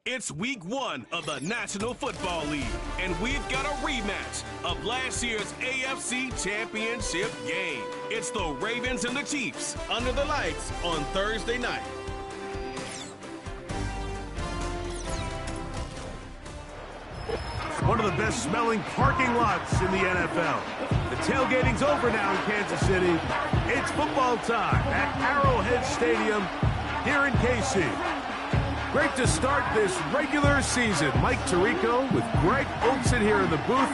It's week 1 of the National Football League, and we've got a rematch of last year's AFC Championship game. It's the Ravens and the Chiefs under the lights on Thursday night. One of the best smelling parking lots in the NFL. The tailgating's over now in Kansas City. It's football time at Arrowhead Stadium here in KC. Great to start this regular season. Mike Tirico with Greg Olson here in the booth.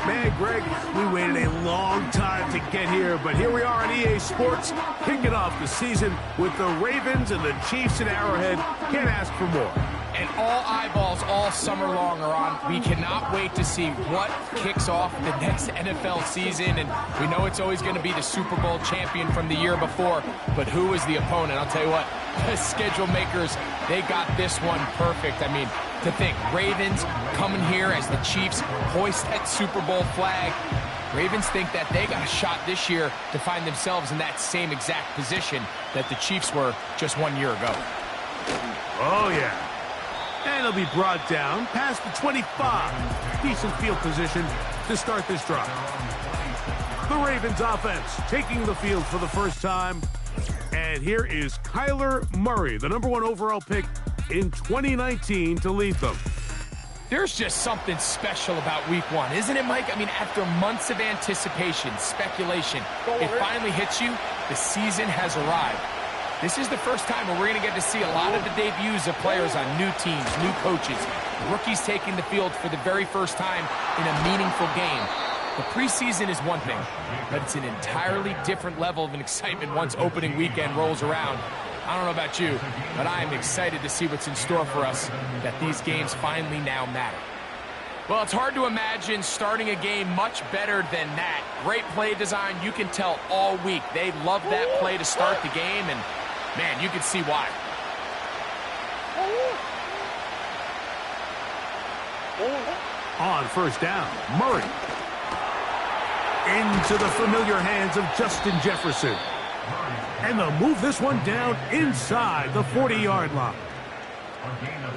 Man, Greg, we waited a long time to get here, but here we are on EA Sports, kicking off the season with the Ravens and the Chiefs at Arrowhead. Can't ask for more. And all eyeballs all summer long are on. We cannot wait to see what kicks off the next NFL season. And we know it's always going to be the Super Bowl champion from the year before. But who is the opponent? I'll tell you what, the schedule makers, they got this one perfect. I mean, to think Ravens coming here as the Chiefs hoist that Super Bowl flag. Ravens think that they got a shot this year to find themselves in that same exact position that the Chiefs were just 1 year ago. Oh, yeah. And it'll be brought down past the 25. Decent field position to start this drive. The Ravens offense taking the field for the first time. And here is Kyler Murray, the #1 overall pick in 2019 to lead them. There's just something special about week 1, isn't it, Mike? I mean, after months of anticipation, speculation, it finally hits you. The season has arrived. This is the first time where we're going to get to see a lot of the debuts of players on new teams, new coaches, rookies taking the field for the very first time in a meaningful game. The preseason is one thing, but it's an entirely different level of an excitement once opening weekend rolls around. I don't know about you, but I am excited to see what's in store for us, that these games finally now matter. Well, it's hard to imagine starting a game much better than that. Great play design, you can tell all week. They love that play to start the game, and man, you can see why. On first down, Murray. Into the familiar hands of Justin Jefferson. And they'll move this one down inside the 40-yard line.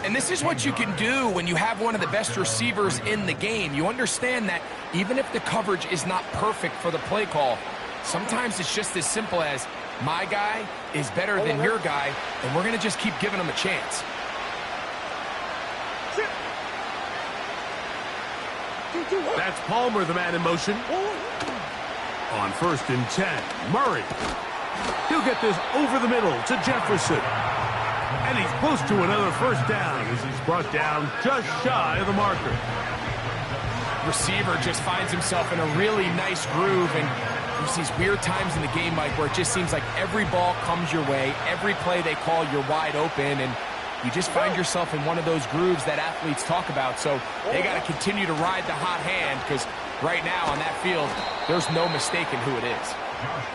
And this is what you can do when you have one of the best receivers in the game. You understand that even if the coverage is not perfect for the play call, sometimes it's just as simple as, my guy is better than your guy, and we're going to just keep giving him a chance. That's Palmer, the man in motion. On 1st and 10, Murray. He'll get this over the middle to Jefferson. And he's close to another first down as he's brought down just shy of the marker. Receiver just finds himself in a really nice groove, and there's these weird times in the game, Mike, where it just seems like every ball comes your way, every play they call, you're wide open, and you just find yourself in one of those grooves that athletes talk about. So they got to continue to ride the hot hand, because right now on that field, there's no mistaking who it is.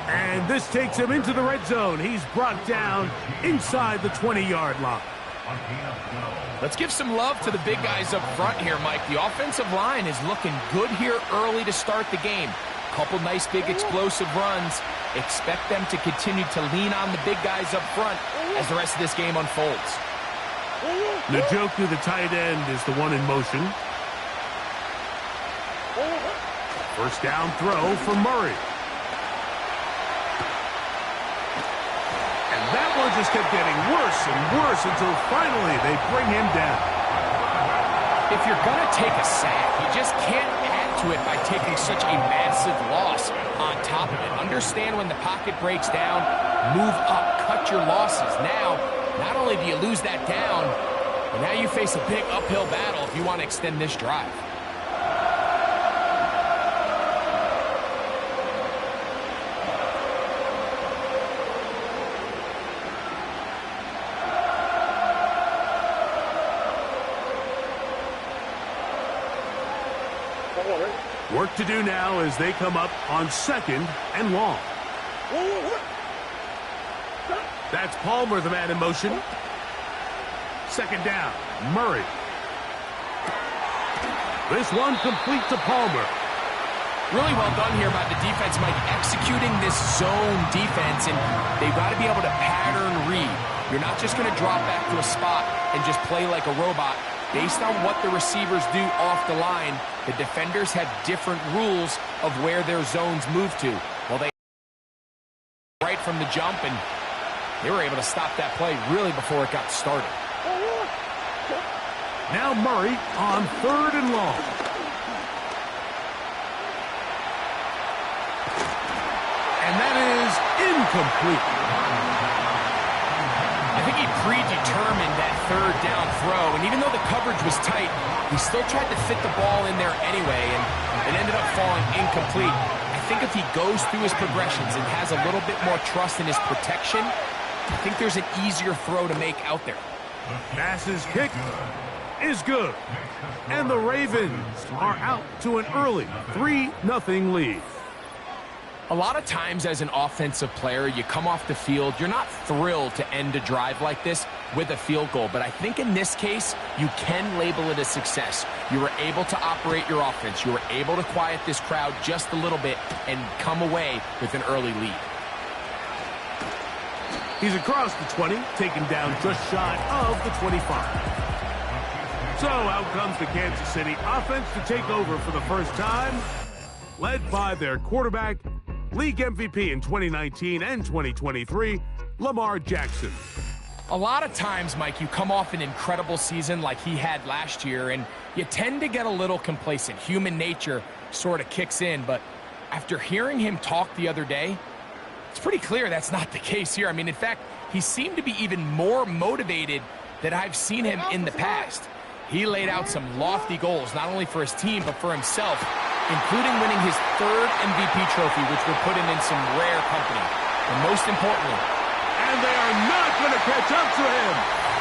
And this takes him into the red zone. He's brought down inside the 20-yard line. Let's give some love to the big guys up front here, Mike. The offensive line is looking good here early to start the game. Couple nice big explosive runs. Expect them to continue to lean on the big guys up front as the rest of this game unfolds. Njoku, the tight end, is the one in motion. First down throw for Murray. And that one just kept getting worse and worse until finally they bring him down. If you're going to take a sack, you just can't add to it by taking such a massive loss on top of it. Understand when the pocket breaks down, move up, cut your losses. Now, not only do you lose that down, but now you face a big uphill battle if you want to extend this drive. Work to do now as they come up on 2nd and long. That's Palmer, the man in motion. 2nd down, Murray. This one complete to Palmer. Really well done here by the defense, Mike, executing this zone defense, and they've got to be able to pattern read. You're not just going to drop back to a spot and just play like a robot. Based on what the receivers do off the line, the defenders have different rules of where their zones move to. Well, they right from the jump, and they were able to stop that play really before it got started. Now Murray on 3rd and long. And that is incomplete. I think he predetermined that 3rd down throw, and even though the coverage was tight, he still tried to fit the ball in there anyway, and it ended up falling incomplete. I think if he goes through his progressions and has a little bit more trust in his protection, I think there's an easier throw to make out there. Passes kick is good. And the Ravens are out to an early 3-0 lead. A lot of times as an offensive player, you come off the field, you're not thrilled to end a drive like this with a field goal. But I think in this case, you can label it a success. You were able to operate your offense. You were able to quiet this crowd just a little bit and come away with an early lead. He's across the 20, taken down just shy of the 25. So out comes the Kansas City offense to take over for the first time, led by their quarterback, league MVP in 2019 and 2023, Lamar Jackson. A lot of times, Mike, you come off an incredible season like he had last year, and you tend to get a little complacent. Human nature sort of kicks in, but after hearing him talk the other day, it's pretty clear that's not the case here. I mean, in fact, he seemed to be even more motivated than I've seen him in the past. He laid out some lofty goals, not only for his team, but for himself, including winning his 3rd MVP trophy, which would put him in some rare company. And most importantly, and they are not going to catch up to him.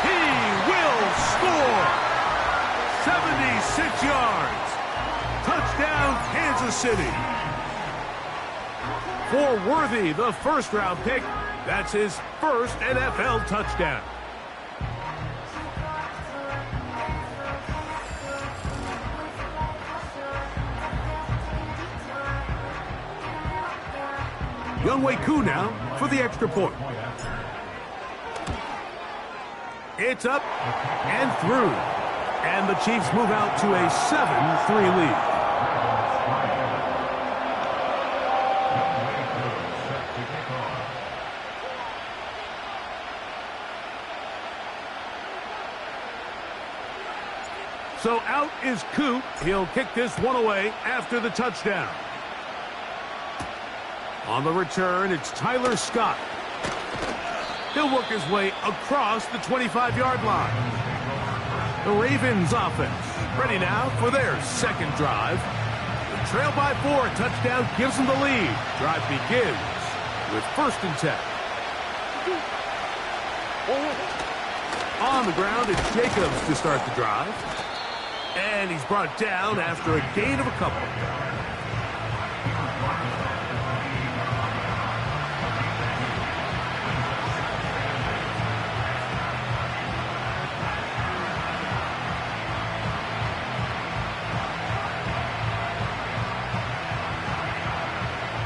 He will score. 76 yards. Touchdown, Kansas City. For Worthy, the 1st-round pick, that's his 1st NFL touchdown. Yr1 Wk1 now for the extra point. It's up and through. And the Chiefs move out to a 7-3 lead. So out is Coop. He'll kick this one away after the touchdown. On the return, it's Tyler Scott. He'll work his way across the 25-yard line. The Ravens offense ready now for their 2nd drive. The trail by 4, touchdown gives them the lead. Drive begins with 1st and 10. On the ground, it's Jacobs to start the drive. And he's brought down after a gain of a couple.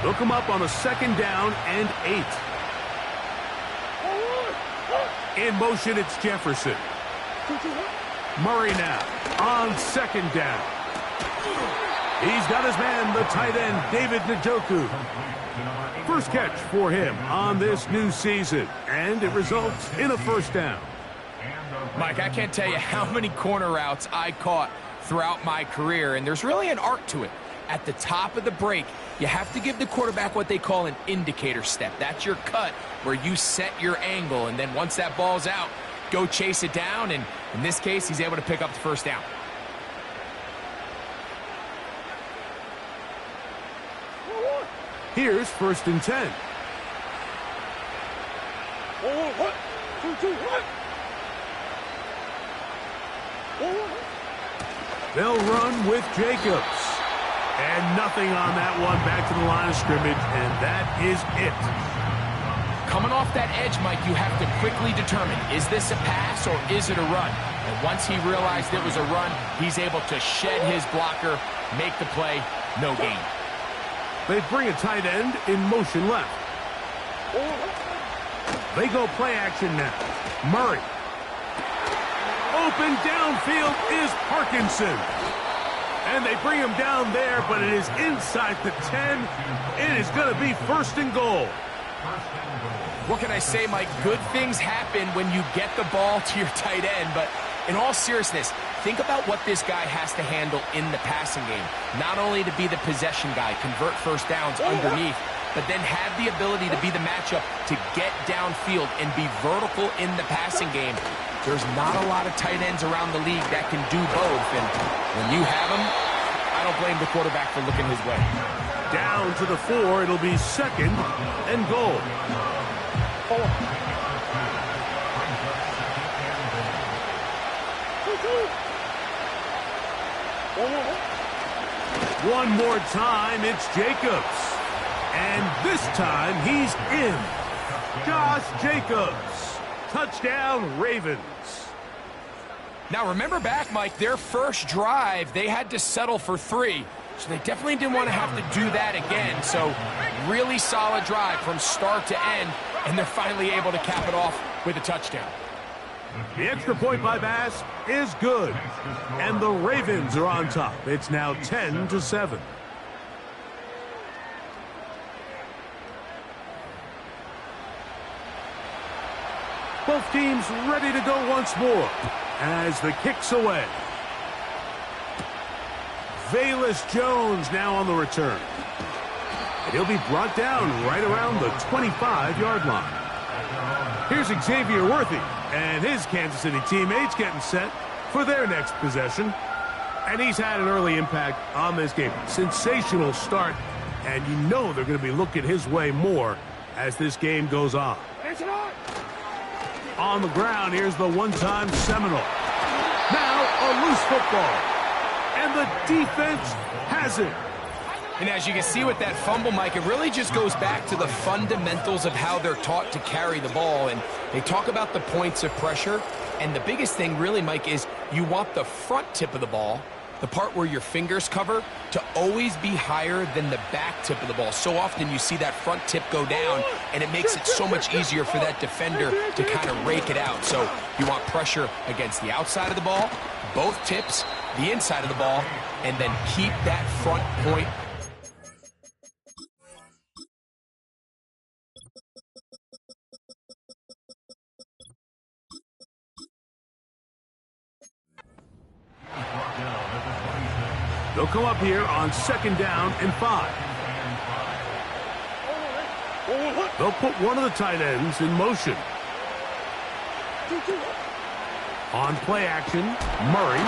Look him up on a 2nd down and 8. In motion, it's Jefferson. Murray now on 2nd down. He's got his man, the tight end, David Njoku. First catch for him on this new season, and it results in a 1st down. Mike, I can't tell you how many corner routes I caught throughout my career, and there's really an art to it. At the top of the break, you have to give the quarterback what they call an indicator step. That's your cut where you set your angle, and then once that ball's out, go chase it down, and in this case, he's able to pick up the 1st down. Here's 1st and 10. They'll run with Jacobs. And nothing on that one, back to the line of scrimmage, and that is it. Coming off that edge, Mike, you have to quickly determine, is this a pass or is it a run? And once he realized it was a run, he's able to shed his blocker, make the play, no gain. They bring a tight end in motion left. They go play action now. Murray. Open downfield is Parkinson. And they bring him down there, but it is inside the 10. It is going to be 1st and goal. What can I say, Mike? Good things happen when you get the ball to your tight end, but in all seriousness, think about what this guy has to handle in the passing game. Not only to be the possession guy, convert first downs underneath, but then have the ability to be the matchup to get downfield and be vertical in the passing game. There's not a lot of tight ends around the league that can do both, and when you have them, I don't blame the quarterback for looking his way. Down to the 4, it'll be 2nd and goal. One more time, it's Jacobs. And this time, he's in. Josh Jacobs. Touchdown, Ravens. Now, remember back, Mike, their first drive, they had to settle for 3. So they definitely didn't want to have to do that again. So really solid drive from start to end, and they're finally able to cap it off with a touchdown. The extra point by Bass is good. And the Ravens are on top. It's now 10-7. Both teams ready to go once more as the kick's away. Velus Jones now on the return. And he'll be brought down right around the 25-yard line. Here's Xavier Worthy and his Kansas City teammates getting set for their next possession. And he's had an early impact on this game. Sensational start, and you know they're going to be looking his way more as this game goes on. On the ground, here's the one-time Seminole. Now a loose football. And the defense has it. And as you can see with that fumble, Mike, it really just goes back to the fundamentals of how they're taught to carry the ball. And they talk about the points of pressure. And the biggest thing really, Mike, is you want the front tip of the ball, the part where your fingers cover, to always be higher than the back tip of the ball. So often you see that front tip go down, and it makes it so much easier for that defender to kind of rake it out. So you want pressure against the outside of the ball, both tips, the inside of the ball, and then keep that front point. They'll come up here on 2nd down and 5. They'll put one of the tight ends in motion. On play action, Murray.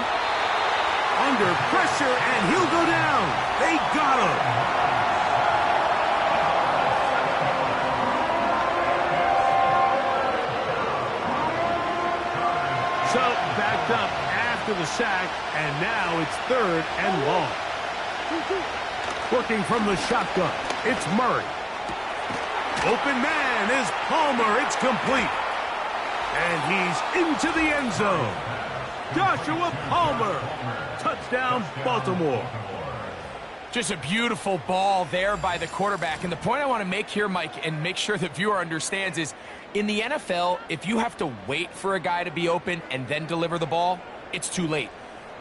Under pressure, and he'll go down. They got him. So, backed up after the sack, and now it's 3rd and long. Working from the shotgun, it's Murray. Open man is Palmer. It's complete. And he's into the end zone. Joshua Palmer. Touchdown, Baltimore. Just a beautiful ball there by the quarterback. And the point I want to make here, Mike, and make sure the viewer understands is, in the NFL, if you have to wait for a guy to be open and then deliver the ball, it's too late.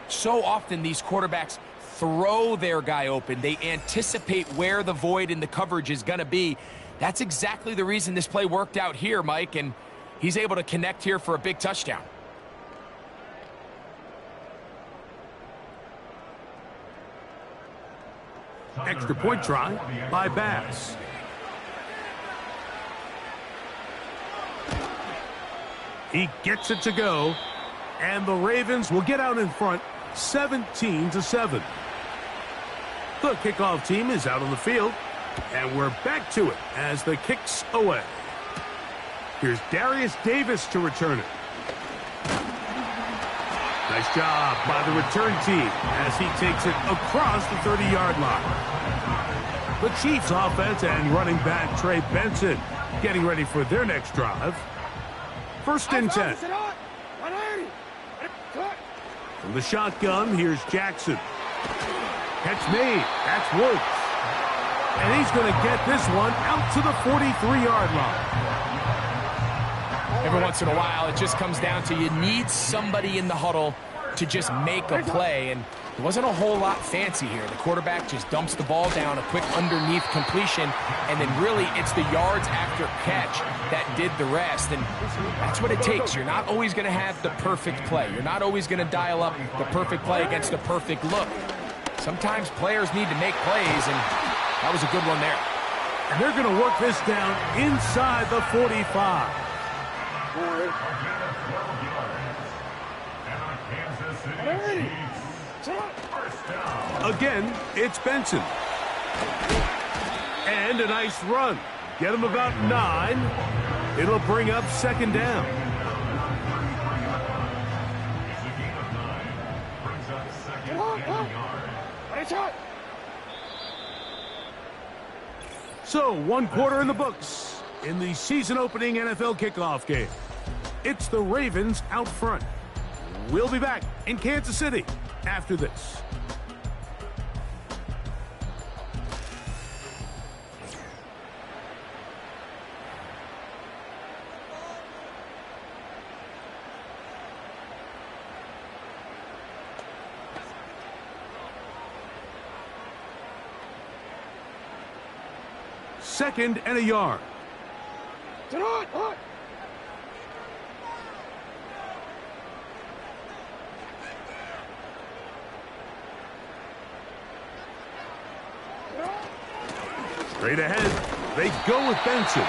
So often these quarterbacks throw their guy open. They anticipate where the void in the coverage is going to be. That's exactly the reason this play worked out here, Mike, and he's able to connect here for a big touchdown. Extra point try by Bass. He gets it to go, and the Ravens will get out in front 17-7. The kickoff team is out on the field, and we're back to it as the kick's away. Here's Darius Davis to return it. Nice job by the return team as he takes it across the 30-yard line. The Chiefs offense and running back Trey Benson getting ready for their next drive. 1st and 10. From the shotgun, here's Jackson. Catch made. That's Woods. And he's going to get this one out to the 43-yard line. Every once in a while, it just comes down to you need somebody in the huddle to just make a play, and it wasn't a whole lot fancy here. The quarterback just dumps the ball down, a quick underneath completion, and then really it's the yards after catch that did the rest, and that's what it takes. You're not always going to have the perfect play. You're not always going to dial up the perfect play against the perfect look. Sometimes players need to make plays, and that was a good one there. And they're going to work this down inside the 45. Again, it's Benson. And a nice run. Get him about 9. It'll bring up second down. So, 1 quarter in the books in the season-opening NFL kickoff game. It's the Ravens out front. We'll be back in Kansas City after this. Second and a yard. Straight ahead, they go with Benson.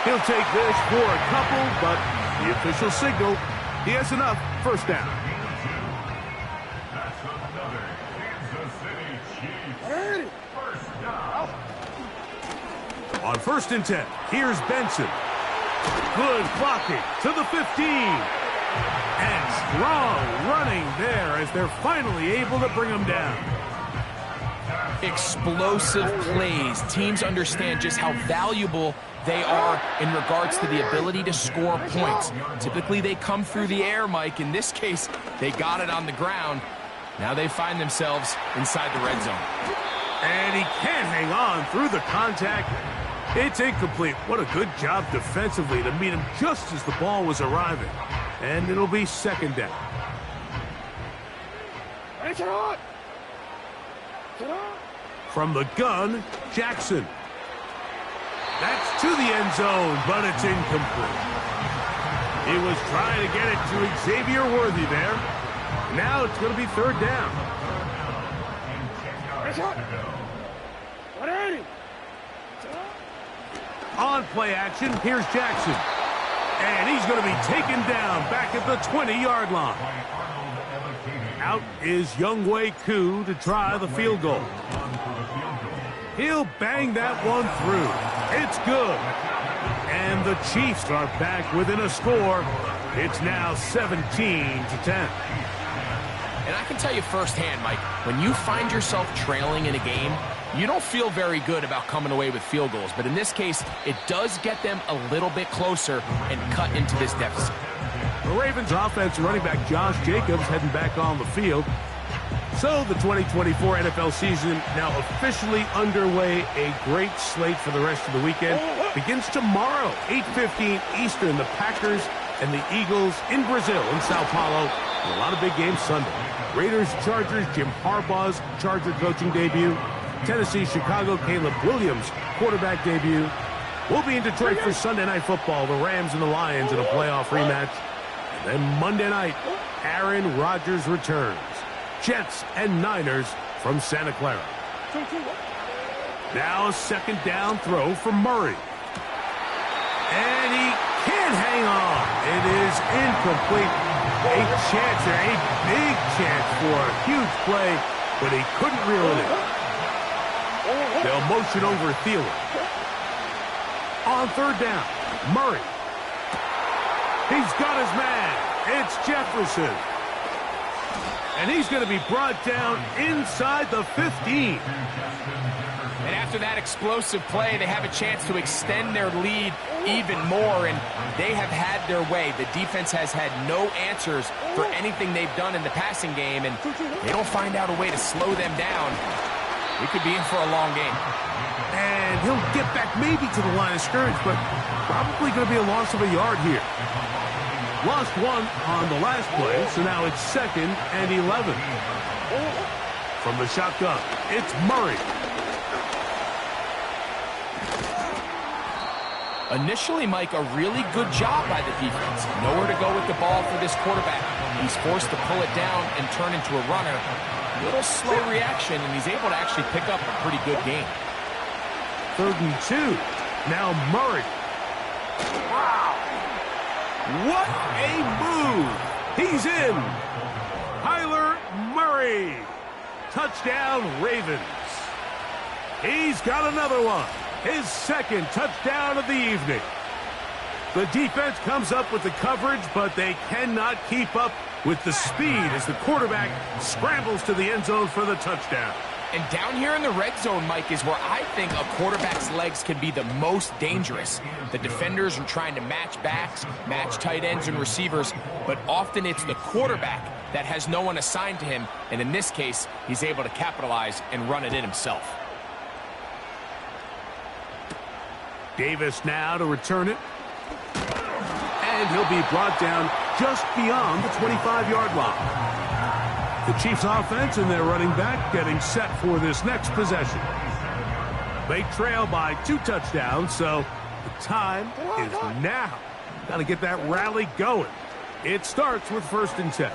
He'll take this for a couple, but the official signal, he has enough. First down. That's another Kansas City Chiefs. First down. On 1st and 10, here's Benson. Good blocking to the 15. And strong running there as they're finally able to bring him down. Explosive plays. Teams understand just how valuable they are in regards to the ability to score points. Typically, they come through the air, Mike. In this case, they got it on the ground. Now they find themselves inside the red zone. And he can't hang on through the contact. It's incomplete. What a good job defensively to meet him just as the ball was arriving. And it'll be second down. From the gun, Jackson. That's to the end zone, but it's incomplete. He was trying to get it to Xavier Worthy there. Now it's going to be third down. On play action, here's Jackson. And he's going to be taken down back at the 20-yard line. Out is Younghoe Koo to try the field goal. He'll bang that one through. It's good. And the Chiefs are back within a score. It's now 17-10. And I can tell you firsthand, Mike, when you find yourself trailing in a game, you don't feel very good about coming away with field goals. But in this case, it does get them a little bit closer and cut into this deficit. The Ravens offense running back Josh Jacobs heading back on the field. So the 2024 NFL season now officially underway. A great slate for the rest of the weekend. Begins tomorrow, 8:15 Eastern. The Packers and the Eagles in Brazil, in Sao Paulo. And a lot of big games Sunday. Raiders, Chargers, Jim Harbaugh's Charger coaching debut. Tennessee, Chicago, Caleb Williams quarterback debut. We'll be in Detroit for Sunday Night Football. The Rams and the Lions in a playoff rematch. And then Monday night, Aaron Rodgers returns. Jets and Niners from Santa Clara. Now a second down throw for Murray. And he can't hang on. It is incomplete. A chance there, a big chance for a huge play, but he couldn't reel it in. They'll motion over Thielen. On third down, Murray. He's got his man. It's Jefferson. And he's going to be brought down inside the 15. And after that explosive play, they have a chance to extend their lead even more, and they have had their way. The defense has had no answers for anything they've done in the passing game, and they don't find out a way to slow them down. We could be in for a long game. And he'll get back maybe to the line of scrimmage, but probably going to be a loss of a yard here. Lost one on the last play, so now it's 2nd and 11. From the shotgun, it's Murray. Initially, Mike, a really good job by the defense. Nowhere to go with the ball for this quarterback. He's forced to pull it down and turn into a runner. A little slow reaction, and he's able to actually pick up a pretty good game. 3rd and 2. Now Murray. Wow. What a move. He's in. Kyler Murray. Touchdown, Ravens. He's got another one. His 2nd touchdown of the evening. The defense comes up with the coverage, but they cannot keep up with the speed as the quarterback scrambles to the end zone for the touchdown. And down here in the red zone, Mike, is where I think a quarterback's legs can be the most dangerous. The defenders are trying to match backs, match tight ends and receivers, but often it's the quarterback that has no one assigned to him, and in this case, he's able to capitalize and run it in himself. Davis now to return it. And he'll be brought down just beyond the 25-yard line. The Chiefs offense and their running back getting set for this next possession. They trail by 2 touchdowns, so the time is now. Got to get that rally going. It starts with 1st and 10.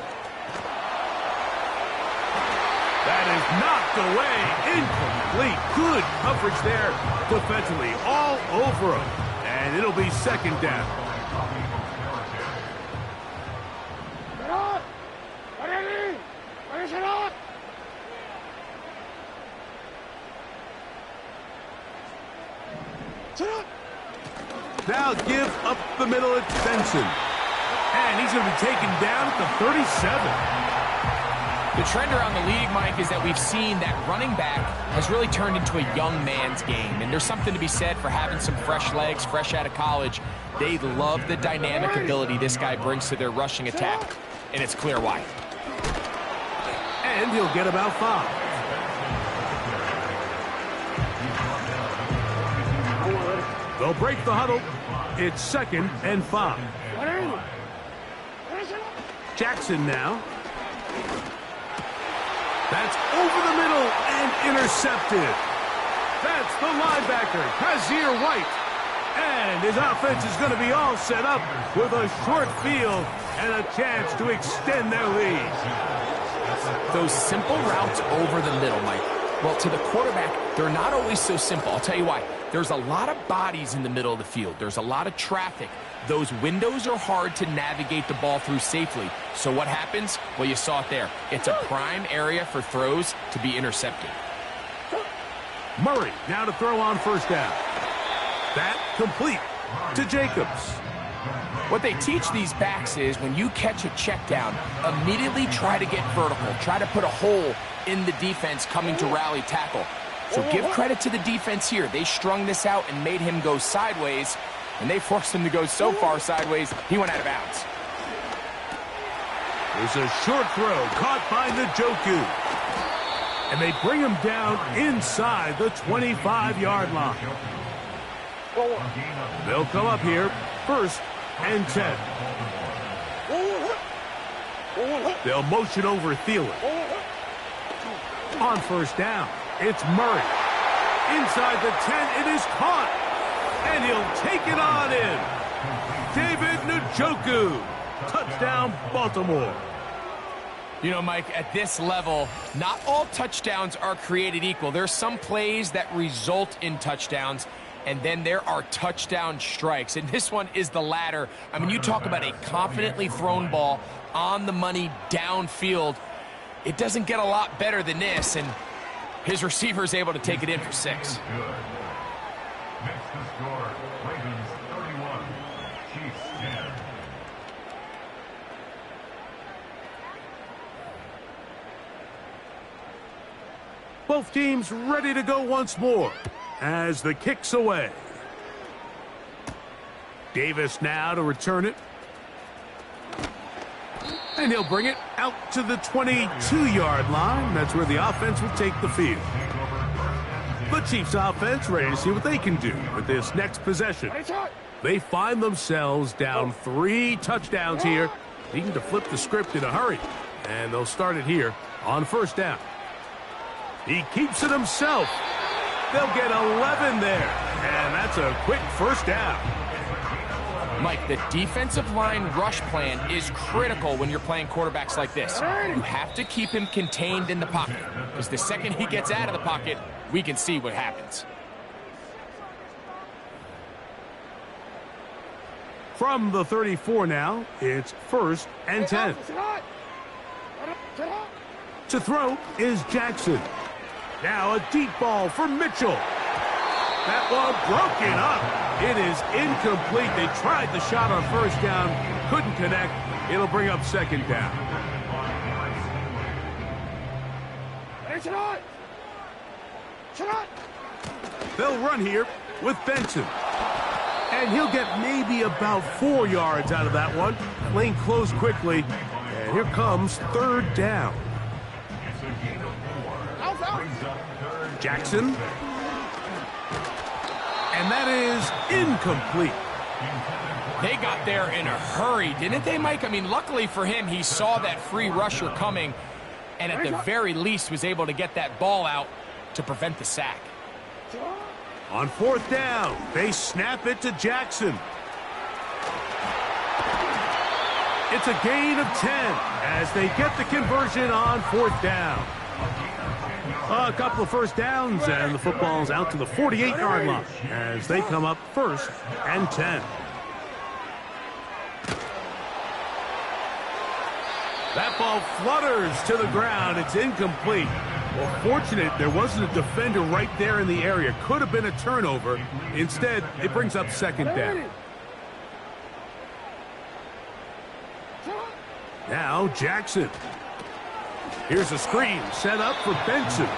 That is knocked away. Incomplete. Good coverage there defensively. All over him. And it'll be 2nd down. Now give up the middle at Benson. And he's going to be taken down at the 37. The trend around the league, Mike, is that we've seen that running back has really turned into a young man's game. And there's something to be said for having some fresh legs, fresh out of college. They love the dynamic ability this guy brings to their rushing attack. And it's clear why. And he'll get about 5. They'll break the huddle. It's 2nd and 5. Jackson now. That's over the middle and intercepted. That's the linebacker, Kazir White. And his offense is going to be all set up with a short field and a chance to extend their lead. Those simple routes over the middle, Mike. Well, to the quarterback, they're not always so simple. I'll tell you why. There's a lot of bodies in the middle of the field. There's a lot of traffic. Those windows are hard to navigate the ball through safely. So what happens? Well, you saw it there. It's a prime area for throws to be intercepted. Murray now to throw on 1st down. That complete to Jacobs. What they teach these backs is when you catch a check down, immediately try to get vertical. Try to put a hole in the defense coming to rally tackle. So give credit to the defense here. They strung this out and made him go sideways, and they forced him to go so far sideways, he went out of bounds. There's a short throw caught by Njoku. And they bring him down inside the 25-yard line. They'll come up here, 1st and 10. They'll motion over Thielen. On 1st down, it's Murray. Inside the 10, it is caught. And he'll take it on in. David Njoku. Touchdown, Baltimore. You know, Mike, at this level, not all touchdowns are created equal. There's some plays that result in touchdowns, and then there are touchdown strikes. And this one is the latter. I mean, you talk about a confidently thrown ball on the money downfield. It doesn't get a lot better than this, and his receiver is able to take it in for 6. Next to score, Ravens 31, Chiefs 10. Both teams ready to go once more as the kick's away. Davis now to return it. And he'll bring it out to the 22-yard line. That's where the offense will take the field. The Chiefs offense ready to see what they can do with this next possession. They find themselves down 3 touchdowns here, needing to flip the script in a hurry. And they'll start it here on first down. He keeps it himself. They'll get 11 there. And that's a quick first down. Mike, the defensive line rush plan is critical when you're playing quarterbacks like this. You have to keep him contained in the pocket, because the second he gets out of the pocket, we can see what happens. From the 34 now, it's 1st and 10. To throw is Jackson. Now a deep ball for Mitchell. That one broken up. It is incomplete. They tried the shot on first down, couldn't connect. It'll bring up second down. They'll run here with Benson. And he'll get maybe about 4 yards out of that one. Lane closed quickly. And here comes 3rd down. Jackson. And that is incomplete. They got there in a hurry, didn't they, Mike? I mean, luckily for him, he saw that free rusher coming and at the very least was able to get that ball out to prevent the sack. On 4th down, they snap it to Jackson. It's a gain of 10 as they get the conversion on 4th down. A couple of first downs, and the football's out to the 48-yard line as they come up 1st and 10. That ball flutters to the ground. It's incomplete. Well, fortunate there wasn't a defender right there in the area. Could have been a turnover. Instead, it brings up 2nd down. Now Jackson. Here's a screen set up for Benson.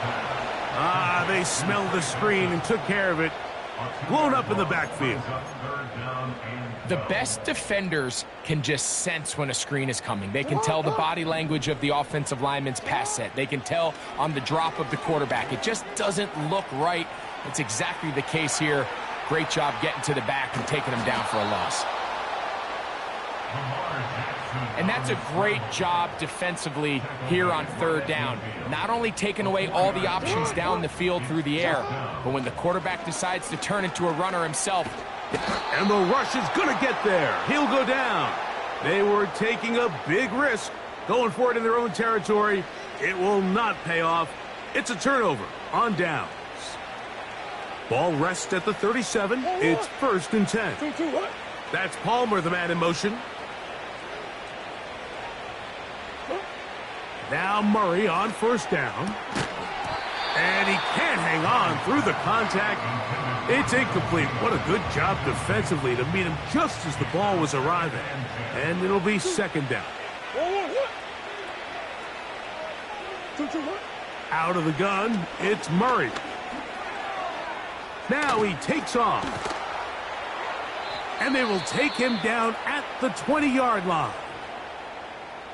They smelled the screen and took care of it. Blown up in the backfield. The best defenders can just sense when a screen is coming. They can tell the body language of the offensive lineman's pass set. They can tell on the drop of the quarterback. It just doesn't look right. It's exactly the case here. Great job getting to the back and taking him down for a loss. And that's a great job defensively here on 3rd down. Not only taking away all the options down the field through the air, but when the quarterback decides to turn into a runner himself. And the rush is going to get there. He'll go down. They were taking a big risk, going for it in their own territory. It will not pay off. It's a turnover on downs. Ball rests at the 37. It's 1st and 10. That's Palmer, the man in motion. Now Murray on 1st down. And he can't hang on through the contact. It's incomplete. What a good job defensively to meet him just as the ball was arriving. And it'll be 2nd down. Out of the gun, it's Murray. Now he takes off. And they will take him down at the 20-yard line.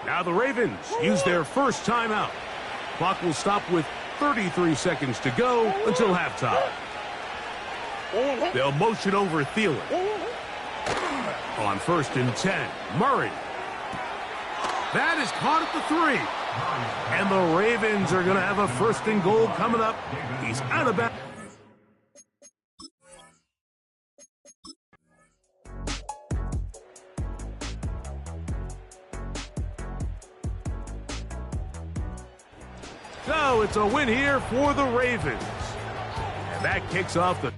Now the Ravens use their first timeout. Clock will stop with 33 seconds to go until halftime. They'll motion over Thielen. On 1st and 10, Murray. That is caught at the 3. And the Ravens are going to have a 1st and goal coming up. He's out of bounds. So it's a win here for the Ravens. And that kicks off the